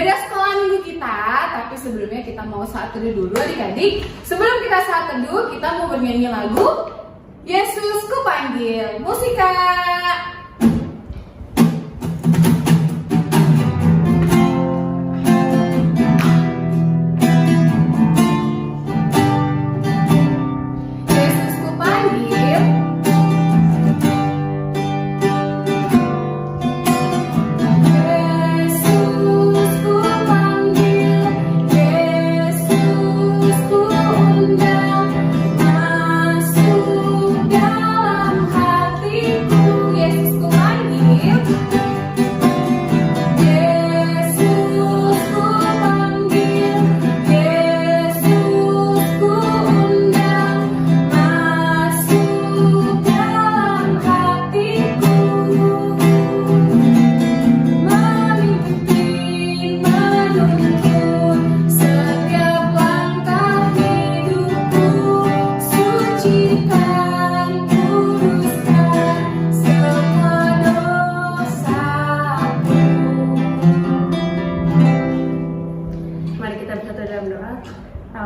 beda sekolah minggu kita, tapi sebelumnya kita mau saat teduh dulu adik-adik. Sebelum kita saat teduh, kita mau bernyanyi lagu Yesus Ku Panggil. Musika.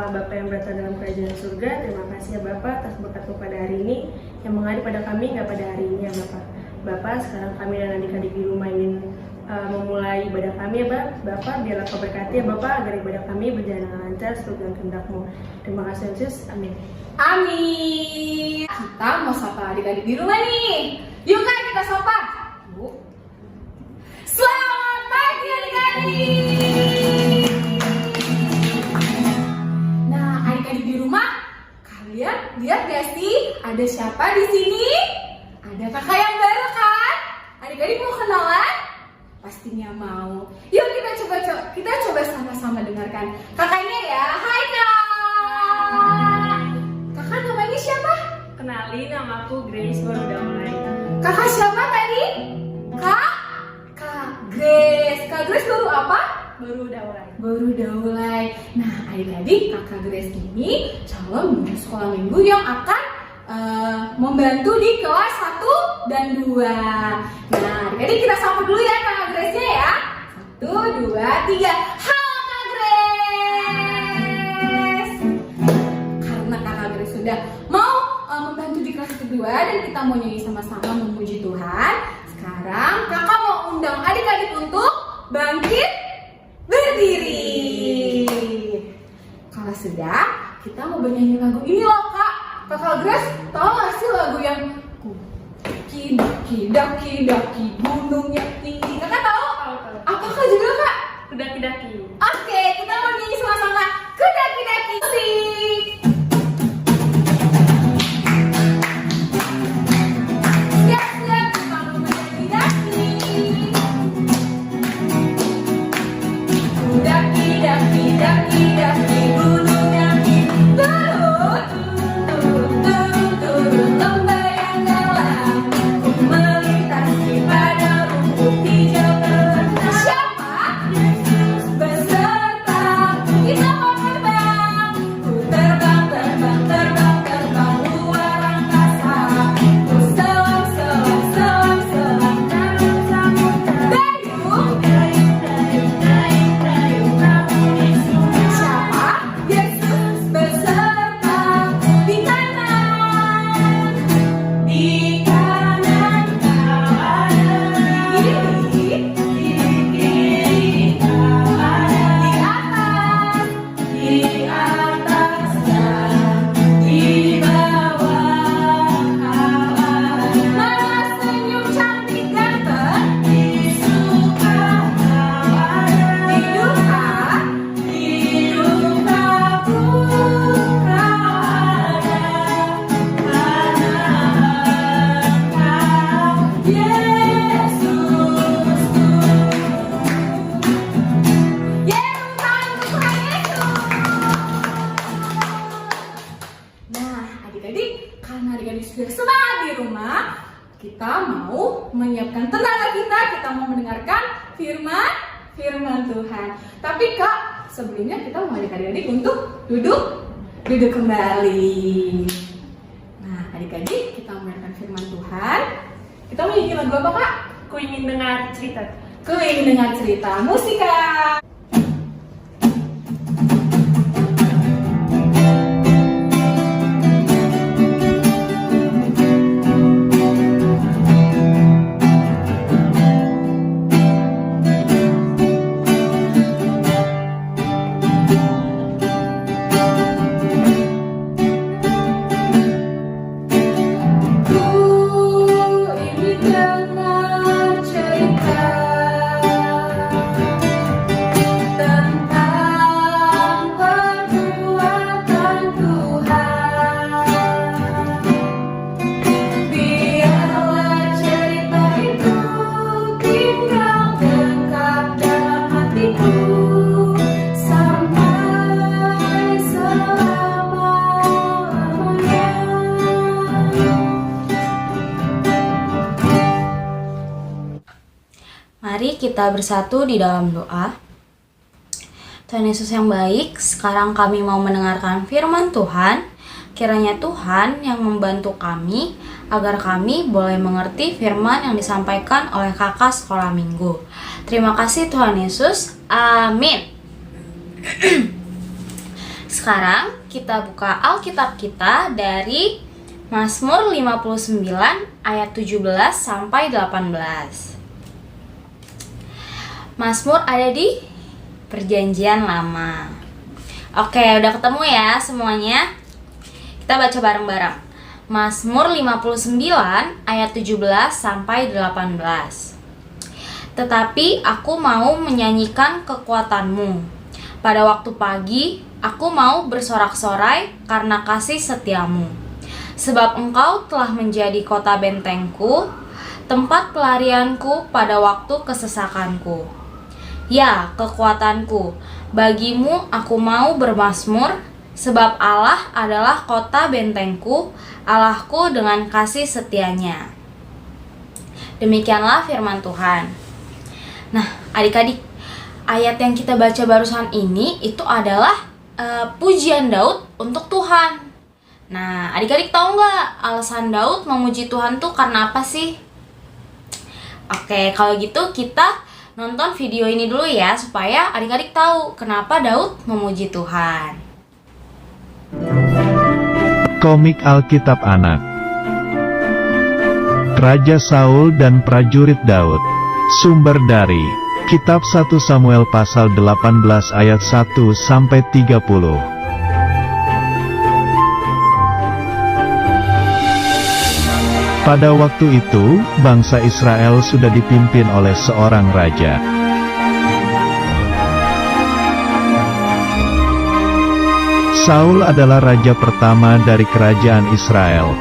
Bapa yang berada dalam kerajaan surga, terima kasih ya Bapak atas berkat-Mu pada hari ini yang mengalir pada kami nggak pada hari ini ya Bapak. Bapak, sekarang kami dan adik-adik di rumah ingin memulai ibadah kami ya Bapak, biarlah Kau berkati ya Bapak agar ibadah kami berjalan dengan lancar sesuai dengan kehendak-Mu. Terima kasih Yesus, amin. Amin. Kita mau sapa adik-adik di rumah nih. Yuk Kak, kita sapa. Selamat pagi adik-adik. Lihat gak sih, ada siapa di sini? Ada kakak yang baru kan? Adik-adik mau kenalan? Pastinya mau. Yuk kita coba sama-sama dengarkan kakaknya ya. Hai Kak. Kakak namanya siapa? Kenalin, nama aku Grace baru mulai. Kakak siapa tadi? Kak Grace. Kak Grace baru apa? Baru mulai. Nah, adik-adik, kakak Grace ini calon guru sekolah minggu yang akan membantu di kelas 1 dan 2. Nah, adik-adik kita sapa dulu ya kakak Grace-nya ya. 1, 2, 3. Halo Kak Grace. Karena kakak Grace sudah mau membantu di kelas 1 dan 2 dan kita mau nyanyi sama-sama memuji Tuhan. Sekarang kakak mau undang adik-adik untuk bangkit berdiri. Kalau sudah, kita mau bernyanyi lagu ini loh Kak. Kakak Grace tahu gak sih lagu yang daki gunungnya tinggi? Kakak tahu? Apakah juga Kak? Daki-daki. Oke, kita mau nyanyi sama-sama daki-daki sih. Siap-siap, kita mau daki-daki. Daki gunung yang tinggi, turun lembah yang dalam, ku melintasi padang rumput hijau terlentang. Siapa? Yesus beserta kita mau terbang, ku terbang luar angkasa, ku selam dalam samudra. sudah semangat di rumah, kita mau menyiapkan tenaga kita mau mendengarkan firman Tuhan. Tapi Kak, sebelumnya kita mau mengajak adik-adik untuk duduk kembali. Nah, adik-adik, kita mendengarkan firman Tuhan. Kita mau nyanyi lagu apa Kak? Ku ingin dengar cerita. Ku ingin dengar cerita. Musik Kak. kita bersatu di dalam doa. Tuhan Yesus yang baik, sekarang kami mau mendengarkan firman Tuhan. Kiranya Tuhan yang membantu kami agar kami boleh mengerti firman yang disampaikan oleh kakak sekolah minggu. Terima kasih Tuhan Yesus. Amin. Sekarang kita buka Alkitab kita dari Mazmur 59 ayat 17 sampai 18. Mazmur ada di Perjanjian Lama. Oke, udah ketemu ya semuanya? Kita baca bareng-bareng. Mazmur 59 ayat 17 sampai 18. Tetapi aku mau menyanyikan kekuatanmu. Pada waktu pagi, aku mau bersorak-sorai karena kasih setiamu. Sebab engkau telah menjadi kota bentengku, tempat pelarianku pada waktu kesesakanku. Ya, kekuatanku, bagimu aku mau bermazmur, sebab Allah adalah kota bentengku, Allahku dengan kasih setianya. Demikianlah firman Tuhan. Nah, adik-adik, ayat yang kita baca barusan ini itu adalah pujian Daud untuk Tuhan. Nah, adik-adik tahu nggak alasan Daud memuji Tuhan tuh karena apa sih? Oke, kalau gitu kita nonton video ini dulu ya, supaya adik-adik tahu kenapa Daud memuji Tuhan. Komik Alkitab Anak. Raja Saul dan prajurit Daud. Sumber dari Kitab 1 Samuel pasal 18 ayat 1 sampai 30. Pada waktu itu, bangsa Israel sudah dipimpin oleh seorang raja. Saul adalah raja pertama dari kerajaan Israel.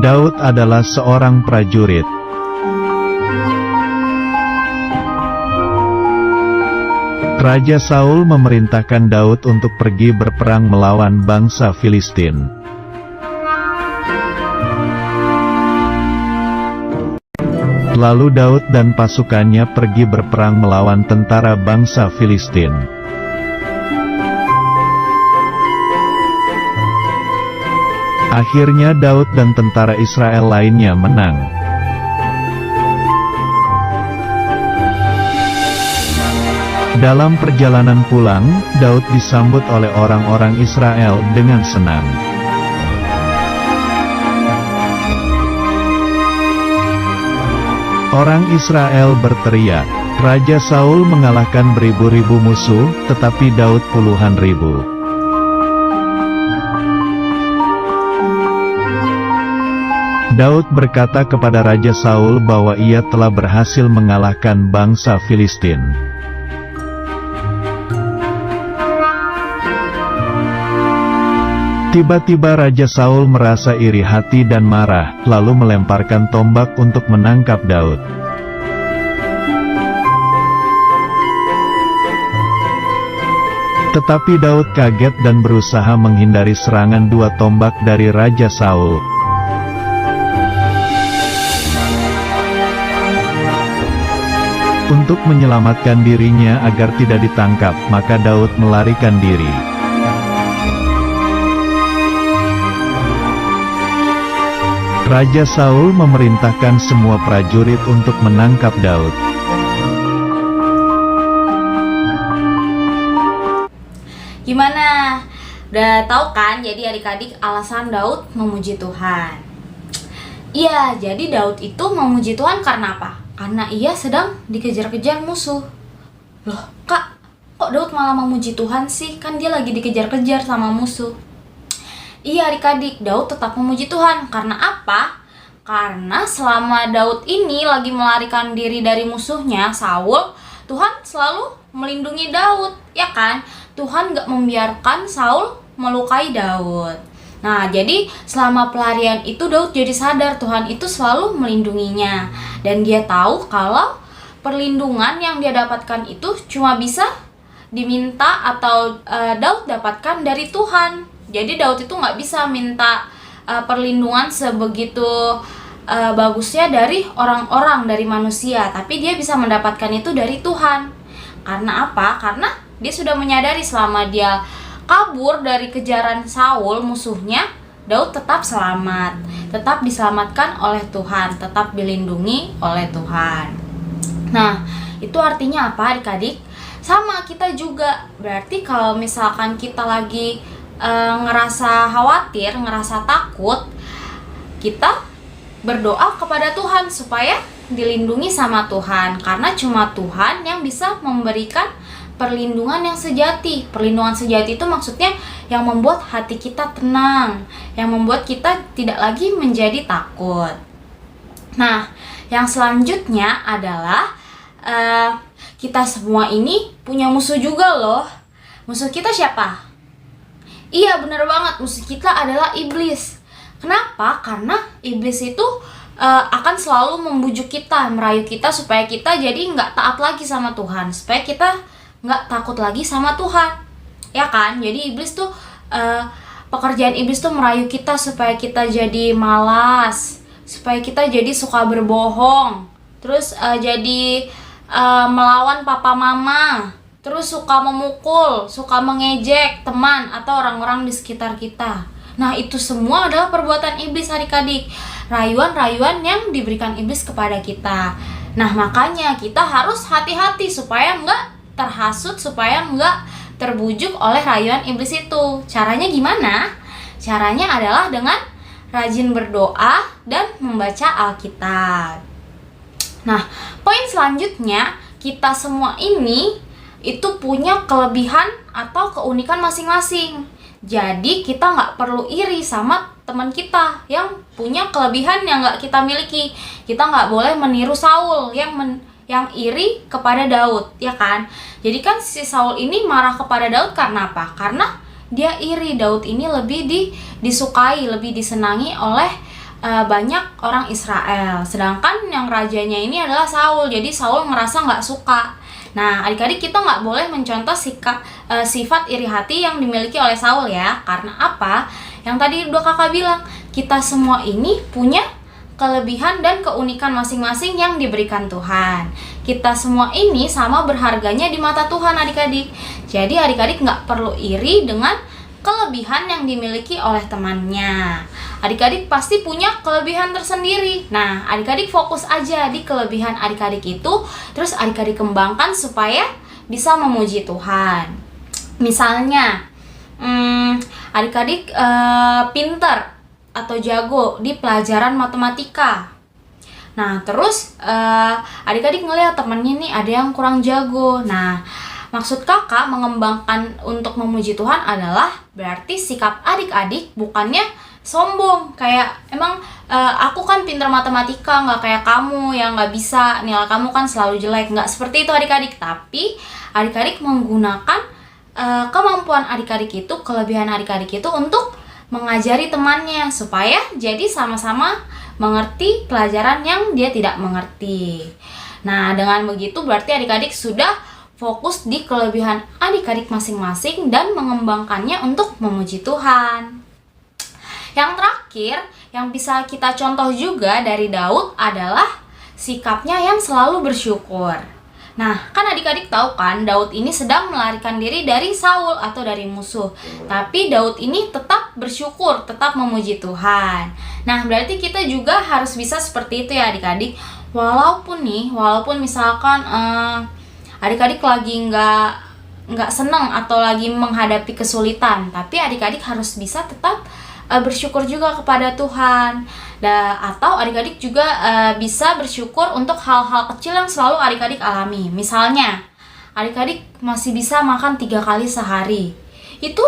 Daud adalah seorang prajurit. Raja Saul memerintahkan Daud untuk pergi berperang melawan bangsa Filistin. Lalu Daud dan pasukannya pergi berperang melawan tentara bangsa Filistin. Akhirnya Daud dan tentara Israel lainnya menang. Dalam perjalanan pulang, Daud disambut oleh orang-orang Israel dengan senang. Orang Israel berteriak, Raja Saul mengalahkan beribu-ribu musuh, tetapi Daud puluhan ribu. Daud berkata kepada Raja Saul bahwa ia telah berhasil mengalahkan bangsa Filistin. Tiba-tiba Raja Saul merasa iri hati dan marah, lalu melemparkan tombak untuk menangkap Daud. Tetapi Daud kaget dan berusaha menghindari serangan dua tombak dari Raja Saul. Untuk menyelamatkan dirinya agar tidak ditangkap, maka Daud melarikan diri. Raja Saul memerintahkan semua prajurit untuk menangkap Daud. Gimana? Udah tahu kan jadi adik-adik alasan Daud memuji Tuhan? Iya, jadi Daud itu memuji Tuhan karena apa? Karena ia sedang dikejar-kejar musuh. Loh, Kak, kok Daud malah memuji Tuhan sih? Kan dia lagi dikejar-kejar sama musuh. Iya adik-adik, Daud tetap memuji Tuhan. Karena apa? Karena selama Daud ini lagi melarikan diri dari musuhnya, Saul, Tuhan selalu melindungi Daud, ya kan? Tuhan gak membiarkan Saul melukai Daud. Nah, jadi selama pelarian itu Daud jadi sadar Tuhan itu selalu melindunginya. Dan dia tahu kalau perlindungan yang dia dapatkan itu cuma bisa diminta atau Daud dapatkan dari Tuhan. Jadi Daud itu nggak bisa minta perlindungan sebegitu bagusnya dari orang-orang, dari manusia, tapi dia bisa mendapatkan itu dari Tuhan. Karena apa? Karena dia sudah menyadari selama dia kabur dari kejaran Saul musuhnya, Daud tetap selamat, tetap diselamatkan oleh Tuhan, tetap dilindungi oleh Tuhan. Nah, itu artinya apa adik-adik? Sama kita juga, berarti kalau misalkan kita lagi ngerasa khawatir, ngerasa takut, kita berdoa kepada Tuhan supaya dilindungi sama Tuhan, karena cuma Tuhan yang bisa memberikan perlindungan yang sejati. Perlindungan sejati itu maksudnya yang membuat hati kita tenang, yang membuat kita tidak lagi menjadi takut. Nah, yang selanjutnya adalah kita semua ini punya musuh juga loh. Musuh kita siapa? Iya, benar banget, musuh kita adalah iblis. Kenapa? Karena iblis itu akan selalu membujuk kita, merayu kita supaya kita jadi nggak taat lagi sama Tuhan, supaya kita nggak takut lagi sama Tuhan, ya kan? Jadi iblis tuh pekerjaan iblis tuh merayu kita supaya kita jadi malas, supaya kita jadi suka berbohong, terus jadi melawan papa mama, terus suka memukul, suka mengejek teman atau orang-orang di sekitar kita. Nah, itu semua adalah perbuatan iblis adik-adik, rayuan-rayuan yang diberikan iblis kepada kita. Nah, makanya kita harus hati-hati supaya nggak terhasut, supaya nggak terbujuk oleh rayuan iblis itu. Caranya gimana? Caranya adalah dengan rajin berdoa dan membaca Alkitab. Nah, poin selanjutnya, kita semua ini itu punya kelebihan atau keunikan masing-masing. Jadi kita nggak perlu iri sama teman kita yang punya kelebihan yang nggak kita miliki. Kita nggak boleh meniru Saul yang iri kepada Daud, ya kan? Jadi kan si Saul ini marah kepada Daud karena apa? Karena dia iri Daud ini lebih disukai, lebih disenangi oleh banyak orang Israel. Sedangkan yang rajanya ini adalah Saul. Jadi Saul merasa nggak suka. Nah, adik-adik, kita nggak boleh mencontoh sifat iri hati yang dimiliki oleh Saul ya. Karena apa? Yang tadi udah kakak bilang, kita semua ini punya kelebihan dan keunikan masing-masing yang diberikan Tuhan. Kita semua ini sama berharganya di mata Tuhan adik-adik. Jadi adik-adik nggak perlu iri dengan kelebihan yang dimiliki oleh temannya. Adik-adik pasti punya kelebihan tersendiri. Nah, adik-adik fokus aja di kelebihan adik-adik itu, terus adik-adik kembangkan supaya bisa memuji Tuhan. Misalnya, adik-adik pinter atau jago di pelajaran matematika. Nah, terus adik-adik ngelihat temennya nih ada yang kurang jago. Nah, maksud kakak mengembangkan untuk memuji Tuhan adalah berarti sikap adik-adik bukannya sombong, kayak emang aku kan pintar matematika, nggak kayak kamu yang nggak bisa, nilai kamu kan selalu jelek. Nggak seperti itu adik-adik, tapi adik-adik menggunakan kemampuan adik-adik itu, kelebihan adik-adik itu untuk mengajari temannya supaya jadi sama-sama mengerti pelajaran yang dia tidak mengerti. Nah, dengan begitu berarti adik-adik sudah fokus di kelebihan adik-adik masing-masing dan mengembangkannya untuk memuji Tuhan. Yang terakhir, yang bisa kita contoh juga dari Daud adalah sikapnya yang selalu bersyukur. Nah, kan adik-adik tahu kan, Daud ini sedang melarikan diri dari Saul atau dari musuh. Tapi Daud ini tetap bersyukur, tetap memuji Tuhan. Nah, berarti kita juga harus bisa seperti itu ya adik-adik. Walaupun misalkan adik-adik lagi nggak senang atau lagi menghadapi kesulitan, tapi adik-adik harus bisa tetap bersyukur juga kepada Tuhan. Atau adik-adik juga bisa bersyukur untuk hal-hal kecil yang selalu adik-adik alami. Misalnya, adik-adik masih bisa makan 3 kali sehari. Itu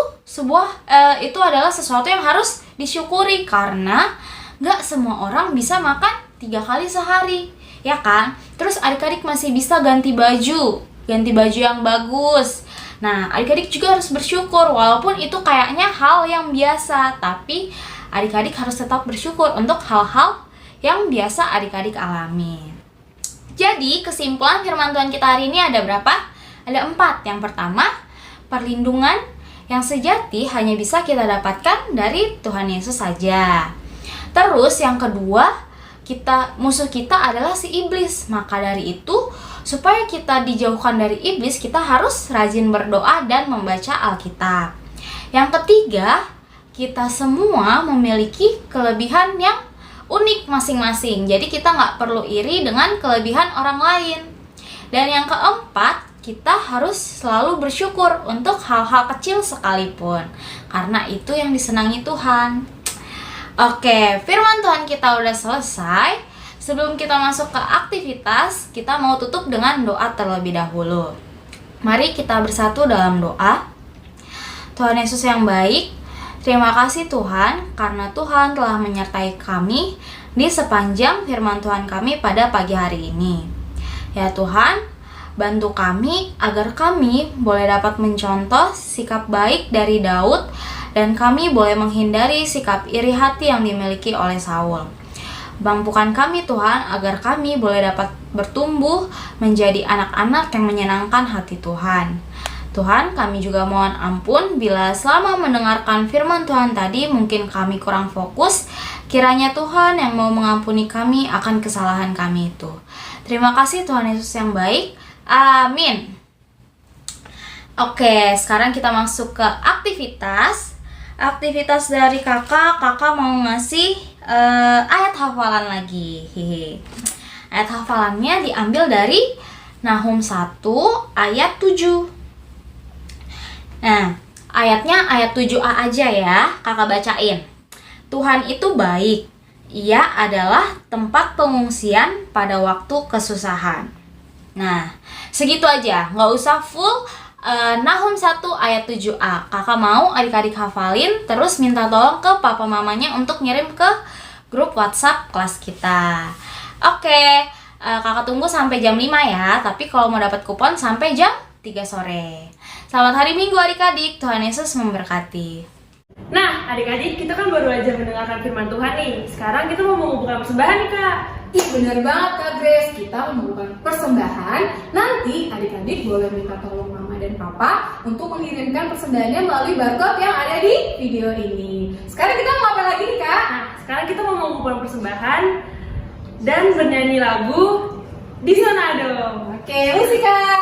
adalah sesuatu yang harus disyukuri karena nggak semua orang bisa makan 3 kali sehari, ya kan? Terus adik-adik masih bisa ganti baju yang bagus. Nah, adik-adik juga harus bersyukur walaupun itu kayaknya hal yang biasa, tapi adik-adik harus tetap bersyukur untuk hal-hal yang biasa adik-adik alami. Jadi, kesimpulan firman Tuhan kita hari ini ada berapa? Ada 4. Yang pertama, perlindungan yang sejati hanya bisa kita dapatkan dari Tuhan Yesus saja. Terus yang kedua, musuh kita adalah si iblis. Maka dari itu, supaya kita dijauhkan dari iblis, kita harus rajin berdoa dan membaca Alkitab. Yang ketiga, kita semua memiliki kelebihan yang unik masing-masing. Jadi kita nggak perlu iri dengan kelebihan orang lain. Dan yang keempat, kita harus selalu bersyukur untuk hal-hal kecil sekalipun, karena itu yang disenangi Tuhan. Oke, firman Tuhan kita udah selesai. Sebelum kita masuk ke aktivitas, kita mau tutup dengan doa terlebih dahulu. Mari kita bersatu dalam doa. Tuhan Yesus yang baik, terima kasih Tuhan, karena Tuhan telah menyertai kami di sepanjang firman Tuhan kami pada pagi hari ini. Ya Tuhan, bantu kami agar kami boleh dapat mencontoh sikap baik dari Daud, dan kami boleh menghindari sikap iri hati yang dimiliki oleh Saul. Mampukan kami Tuhan agar kami boleh dapat bertumbuh menjadi anak-anak yang menyenangkan hati Tuhan. Tuhan, kami juga mohon ampun bila selama mendengarkan firman Tuhan tadi mungkin kami kurang fokus. Kiranya Tuhan yang mau mengampuni kami akan kesalahan kami itu. Terima kasih Tuhan Yesus yang baik. Amin. Oke, sekarang kita masuk ke aktivitas. Aktivitas dari kakak mau ngasih ayat hafalan lagi. Ayat hafalannya diambil dari Nahum 1 ayat 7. Nah, ayatnya ayat 7a aja ya, kakak bacain. Tuhan itu baik, Ia adalah tempat pengungsian pada waktu kesusahan. Nah, segitu aja, nggak usah full Nahum 1 ayat 7a. Kakak mau adik-adik hafalin, terus minta tolong ke papa mamanya untuk ngirim ke grup WhatsApp kelas kita. Oke, kakak tunggu sampai jam 5 ya. Tapi kalau mau dapat kupon sampai jam 3 sore. Selamat hari Minggu adik-adik, Tuhan Yesus memberkati. Nah, adik-adik, kita kan baru aja mendengarkan firman Tuhan nih. Sekarang kita mau mengumpulkan persembahan nih, Kak. Ih, bener banget Kak Grace, kita mengumpulkan persembahan. Nanti adik-adik boleh minta tolong mama dan papa untuk mengirimkan persembahannya melalui barcode yang ada di video ini. Sekarang kita mau apa lagi nih Kak? Nah, sekarang kita mau mengumpulkan persembahan dan bernyanyi lagu Di Sana Dong. Oke, musik Kak.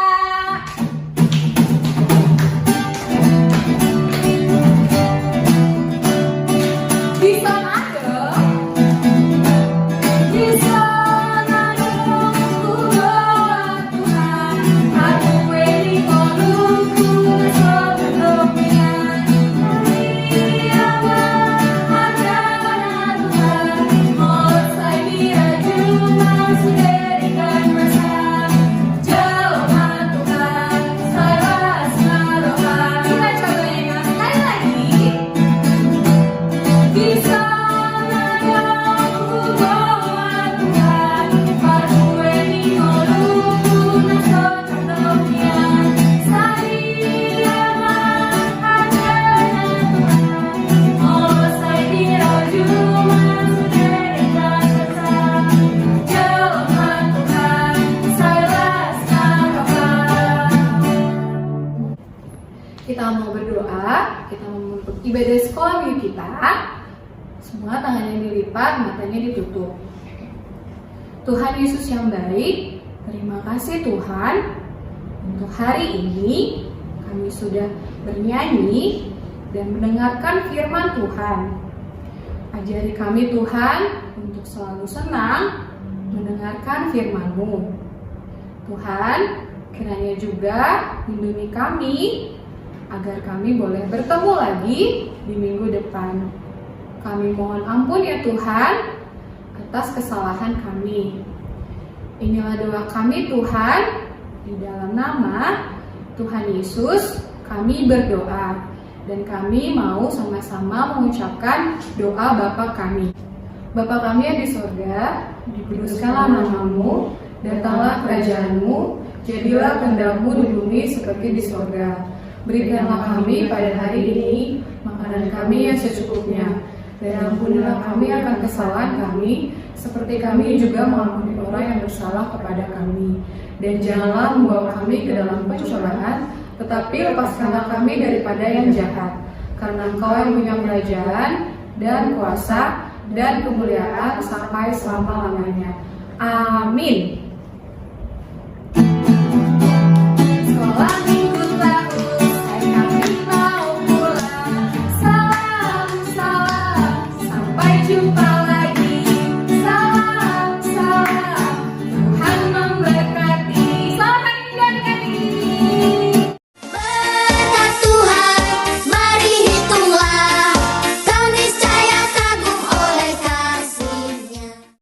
Di sana dong, di sana dong, ku doa Tuhan, aku wedi kolungku sebelumnya. Tiada ada Tuhan, mau saya diraju masuk dirikan masa. Jauhkan Tuhan, saya seroha. Kita coba nyanyi sekali lagi. Di sana dong ku doa Tuhan, aku wedi kolungku sebelumnya. Saya ada Tuhan, mau saya diraju masuk dirikan masa. Jauhkan Tuhan, saya seroha. Kita mau berdoa, kita mau menutup ibadah sekolah minggu kita. Semua tangannya dilipat, matanya ditutup. Tuhan Yesus yang baik, terima kasih Tuhan. Untuk hari ini kami sudah bernyanyi dan mendengarkan firman Tuhan. Ajari kami Tuhan untuk selalu senang mendengarkan firman-Mu. Tuhan, kiranya juga lindungi kami agar kami boleh bertemu lagi di minggu depan. Kami mohon ampun ya Tuhan atas kesalahan kami. Inilah doa kami Tuhan, di dalam nama Tuhan Yesus kami berdoa. Dan kami mau sama-sama mengucapkan doa Bapa kami. Bapa kami yang di surga, dikuduskanlah nama-Mu, datanglah kerajaan-Mu, jadilah kehendak-Mu di bumi seperti di surga. Berikanlah kami pada hari ini makanan kami yang secukupnya, dan ampunilah kami akan kesalahan kami, seperti kami juga mengampuni orang yang bersalah kepada kami. Dan janganlah membawa kami ke dalam pencobaan, tetapi lepaskanlah kami daripada yang jahat. Karena Engkau yang punya kerajaan dan kuasa dan kemuliaan sampai selama-lamanya. Amin.